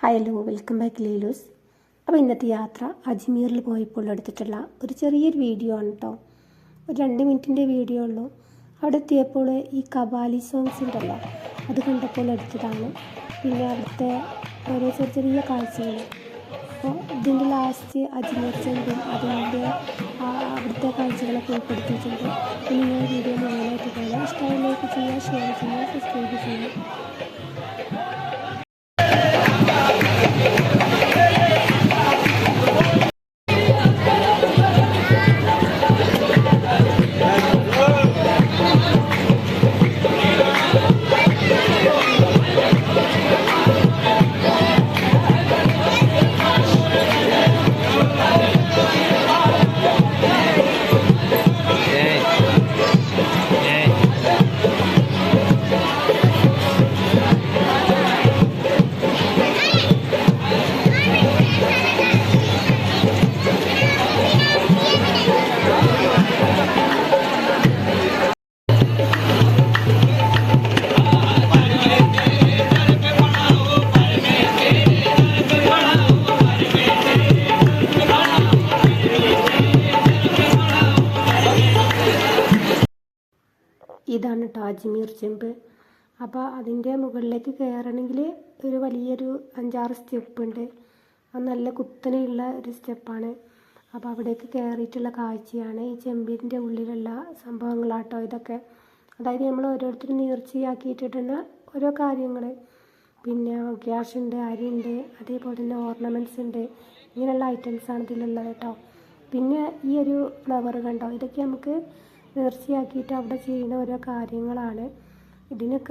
Hello, welcome back ലീലൂസ്. അപ്പോൾ ഇന്നത്തെ യാത്ര അജ്മീറിൽ പോയപ്പോൾ എടുത്തിട്ടുള്ള ഒരു ചെറിയൊരു വീഡിയോ ആണ് കേട്ടോ. ഒരു 2 മിനിറ്റിൻ്റെ വീഡിയോ ഉള്ളൂ. അവിടെ എത്തിയപ്പോൾ ഈ കവാലി സോങ്സ് ഉണ്ടല്ലോ, അത് കണ്ടപ്പോൾ എടുത്തതാണ്. പിന്നെ അവിടുത്തെ ഓരോ ചെറിയ കാഴ്ചകൾ. അപ്പോൾ ഇതിൻ്റെ ലാസ്റ്റ് അജ്മീർ ചെമ്പും അതിൻ്റെ അവിടുത്തെ കാഴ്ചകളൊക്കെ ഉൾപ്പെടുത്തിയിട്ടുണ്ട്. പിന്നെ ഞാൻ വീഡിയോ മുഴുവനായിട്ട് കാണാം. ഇഷ്ടമായി ലൈക്ക് ചെയ്യുക, ഷെയർ ചെയ്യുക, സബ്സ്ക്രൈബ് ചെയ്യുക. ഇതാണ് അജ്മീർ ചെമ്പ്. അപ്പോൾ അതിൻ്റെ മുകളിലേക്ക് കയറണമെങ്കിൽ ഒരു വലിയൊരു 5-6 സ്റ്റെപ്പ് ഉണ്ട്. അത് നല്ല കുത്തനെയുള്ള ഒരു സ്റ്റെപ്പാണ്. അപ്പോൾ അവിടേക്ക് കയറിയിട്ടുള്ള കാഴ്ചയാണ് ഈ ചെമ്പിൻ്റെ ഉള്ളിലുള്ള സംഭവങ്ങളാട്ടോ ഇതൊക്കെ. അതായത് നമ്മൾ ഓരോരുത്തരും നേർച്ചയാക്കിയിട്ടിട്ടുള്ള ഓരോ കാര്യങ്ങൾ. പിന്നെ ഗ്യാസ് ഉണ്ട്, അരിയുണ്ട്, അതേപോലെ തന്നെ ഓർണമെൻറ്റ്സ് ഉണ്ട്. ഇങ്ങനെയുള്ള ഐറ്റംസാണ് ഇതിലുള്ളത് കേട്ടോ. പിന്നെ ഈ ഒരു ഫ്ലവർ കണ്ടോ, ഇതൊക്കെ നമുക്ക് നേർച്ചയാക്കിയിട്ട് അവിടെ ചെയ്യുന്ന ഓരോ കാര്യങ്ങളാണ്. ഇതിനൊക്കെ